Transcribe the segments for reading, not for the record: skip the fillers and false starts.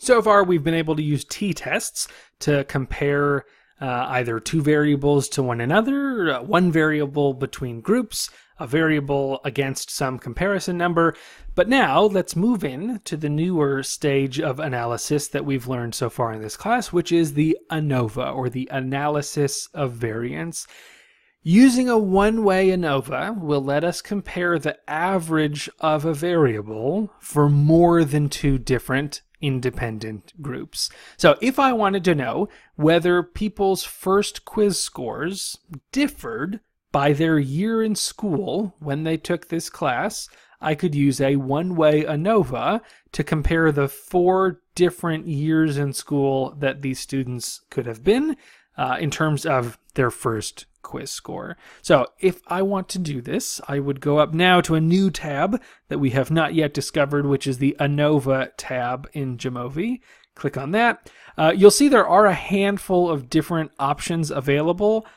So far, we've been able to use t-tests to compare either two variables to one another, one variable between groups, a variable against some comparison number. But now let's move in to the newer stage of analysis that we've learned so far in this class, which is the ANOVA, or the analysis of variance. Using a one-way ANOVA will let us compare the average of a variable for more than two different independent groups. So if I wanted to know whether people's first quiz scores differed by their year in school when they took this class, I could use a one-way ANOVA to compare the 4 different years in school that these students could have been in terms of their first quiz score. So if I want to do this, I would go up now to a new tab that we have not yet discovered, which is the Anova tab in JAMOVI. Click on that. You'll see there are a handful of different options available.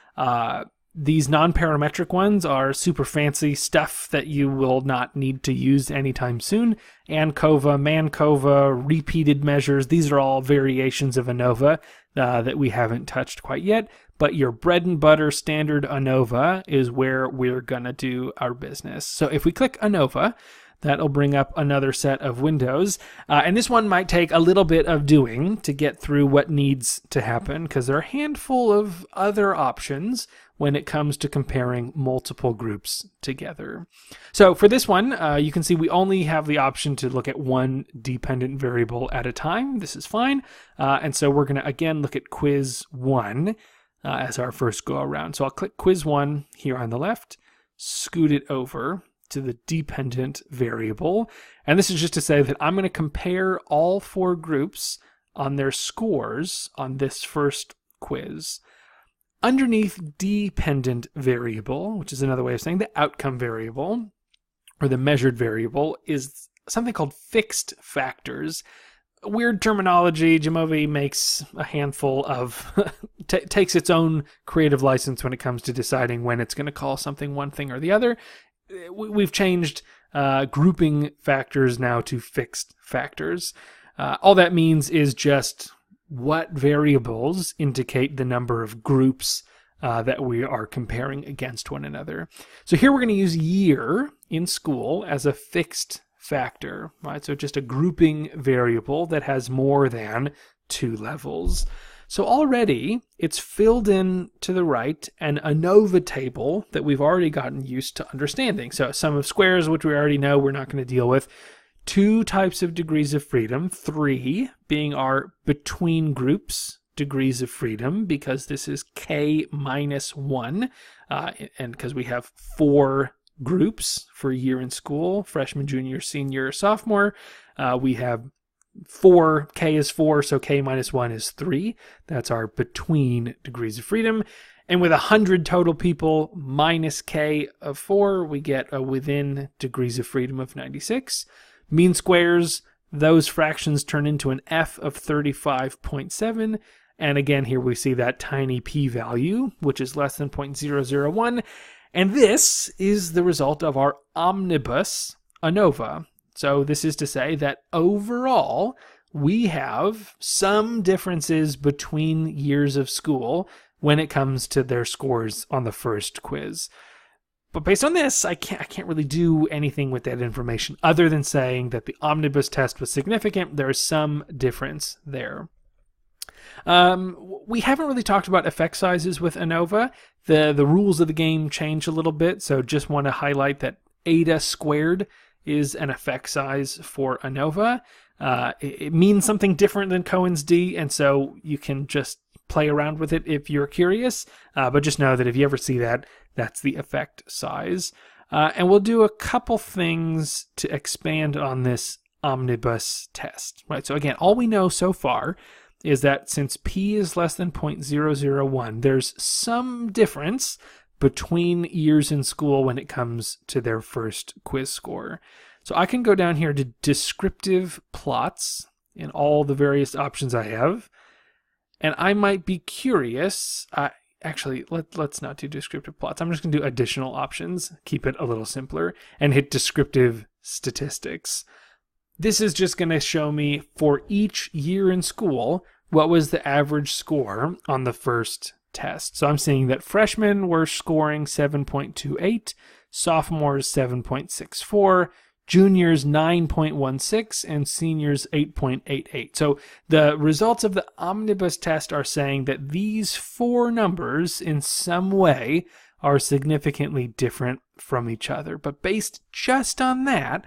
These non-parametric ones are super fancy stuff that you will not need to use anytime soon. ANCOVA, MANCOVA, repeated measures, these are all variations of ANOVA that we haven't touched quite yet. But your bread and butter standard ANOVA is where we're going to do our business. So if we click ANOVA, that'll bring up another set of windows. And this one might take a little bit of doing to get through what needs to happen, because there are a handful of other options when it comes to comparing multiple groups together. So for this one, you can see we only have the option to look at one dependent variable at a time. This is fine. And so we're going to again look at quiz 1 as our first go around. So I'll click quiz 1 here on the left, scoot it over to the dependent variable. And this is just to say that I'm going to compare all 4 groups on their scores on this first quiz. Underneath dependent variable, which is another way of saying the outcome variable, or the measured variable, is something called fixed factors. Weird terminology. JAMOVI makes a handful of, takes its own creative license when it comes to deciding when it's going to call something one thing or the other. We've changed grouping factors now to fixed factors. All that means is just what variables indicate the number of groups that we are comparing against one another. So here we're going to use year in school as a fixed factor, right? So just a grouping variable that has more than 2 levels. So already it's filled in to the right an ANOVA table that we've already gotten used to understanding. So sum of squares, which we already know we're not going to deal with. 2 types of degrees of freedom, 3 being our between groups degrees of freedom, because this is k minus 1, and because we have 4 groups for a year in school, freshman, junior, senior, sophomore, we have 4, k is 4, so k minus 1 is 3. That's our between degrees of freedom. And with 100 total people minus k of 4, we get a within degrees of freedom of 96. Mean squares, those fractions turn into an f of 35.7. And again, here we see that tiny p-value, which is less than 0.001. And this is the result of our omnibus ANOVA. So this is to say that overall, we have some differences between years of school when it comes to their scores on the first quiz. But based on this, I can't really do anything with that information other than saying that the omnibus test was significant. There is some difference there. We haven't really talked about effect sizes with ANOVA. The rules of the game change a little bit, so just want to highlight that eta squared is an effect size for ANOVA. It means something different than Cohen's d, and so you can just play around with it if you're curious, but just know that if you ever see that, that's the effect size. And we'll do a couple things to expand on this omnibus test, right? So again, all we know so far is that since p is less than 0.001, there's some difference between years in school when it comes to their first quiz score. So I can go down here to Descriptive Plots in all the various options I have, and I might be curious. Actually, let's not do Descriptive Plots. I'm just going to do Additional Options, keep it a little simpler, and hit Descriptive Statistics. This is just going to show me for each year in school, what was the average score on the first test. So I'm seeing that freshmen were scoring 7.28, sophomores 7.64, juniors 9.16, and seniors 8.88. So the results of the omnibus test are saying that these four numbers in some way are significantly different from each other. But based just on that,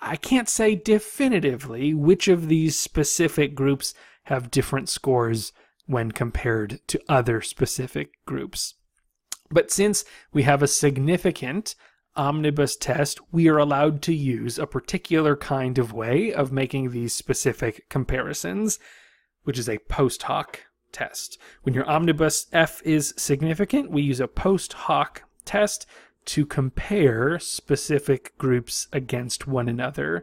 I can't say definitively which of these specific groups have different scores when compared to other specific groups. But since we have a significant omnibus test, we are allowed to use a particular kind of way of making these specific comparisons, which is a post hoc test. When your omnibus F is significant, we use a post hoc test to compare specific groups against one another.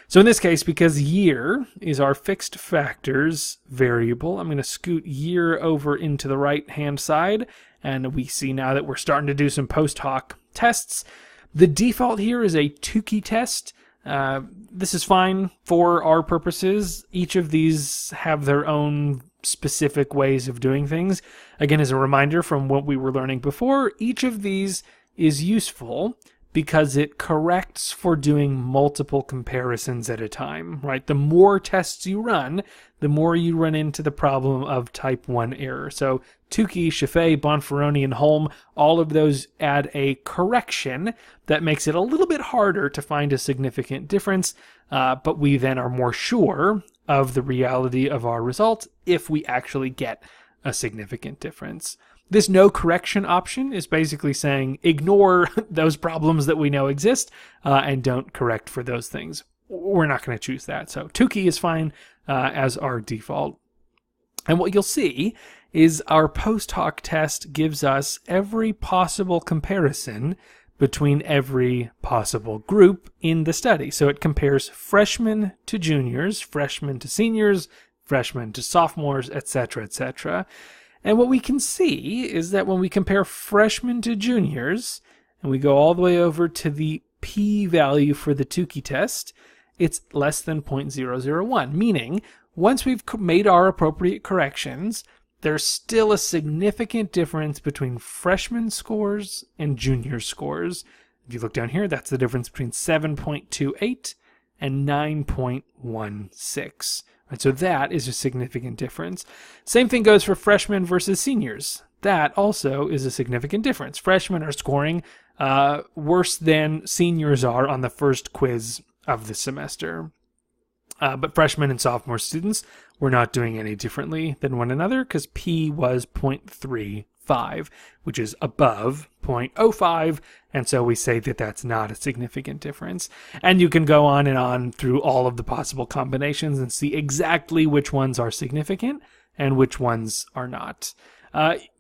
So in this case, because year is our fixed factors variable, I'm going to scoot year over into the right-hand side, and we see now that we're starting to do some post hoc tests. The default here is a Tukey test. This is fine for our purposes. Each of these have their own specific ways of doing things. Again, as a reminder from what we were learning before, each of these is useful because it corrects for doing multiple comparisons at a time, right? The more tests you run, the more you run into the problem of type 1 error. So Tukey, Chaffee, Bonferroni, and Holm, all of those add a correction that makes it a little bit harder to find a significant difference, but we then are more sure of the reality of our result if we actually get a significant difference. This no correction option is basically saying ignore those problems that we know exist and don't correct for those things. We're not going to choose that. So Tukey is fine as our default. And what you'll see is our post hoc test gives us every possible comparison between every possible group in the study. So it compares freshmen to juniors, freshmen to seniors, freshmen to sophomores, etc., etc. And what we can see is that when we compare freshmen to juniors, and we go all the way over to the p-value for the Tukey test, it's less than 0.001, meaning once we've made our appropriate corrections, there's still a significant difference between freshman scores and junior scores. If you look down here, that's the difference between 7.28 and 9.16. Right, so that is a significant difference. Same thing goes for freshmen versus seniors. That also is a significant difference. Freshmen are scoring worse than seniors are on the first quiz of the semester. But freshmen and sophomore students were not doing any differently than one another because P was 0.35, which is above 0.05, and so we say that that's not a significant difference. And you can go on and on through all of the possible combinations and see exactly which ones are significant and which ones are not.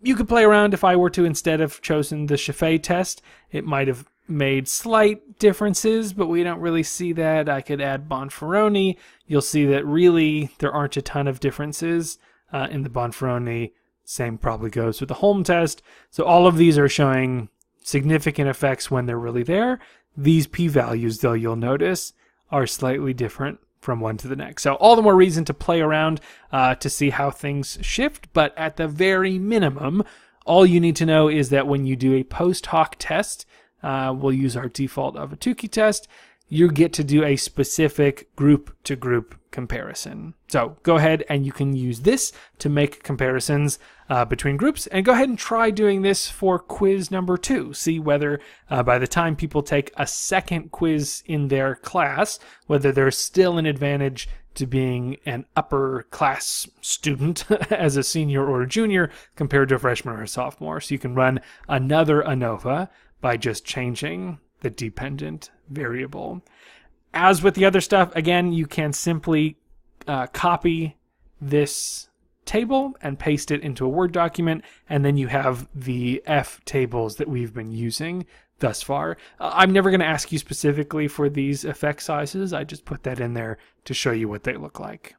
You could play around. If I were to instead have chosen the Chaffee test, it might have made slight differences, but we don't really see that. I could add Bonferroni. You'll see that really there aren't a ton of differences in the Bonferroni. Same probably goes with the Holm test. So all of these are showing significant effects when they're really there. These p-values, though, you'll notice, are slightly different from one to the next. So all the more reason to play around to see how things shift. But at the very minimum, all you need to know is that when you do a post hoc test, we'll use our default of a Tukey test, you get to do a specific group-to-group comparison. So go ahead and you can use this to make comparisons between groups, and go ahead and try doing this for quiz number 2. See whether by the time people take a second quiz in their class, whether there's still an advantage to being an upper class student as a senior or a junior compared to a freshman or a sophomore. So you can run another ANOVA by just changing the dependent variable. As with the other stuff, again, you can simply copy this table and paste it into a Word document, and then you have the F tables that we've been using thus far. I'm never going to ask you specifically for these effect sizes. I just put that in there to show you what they look like.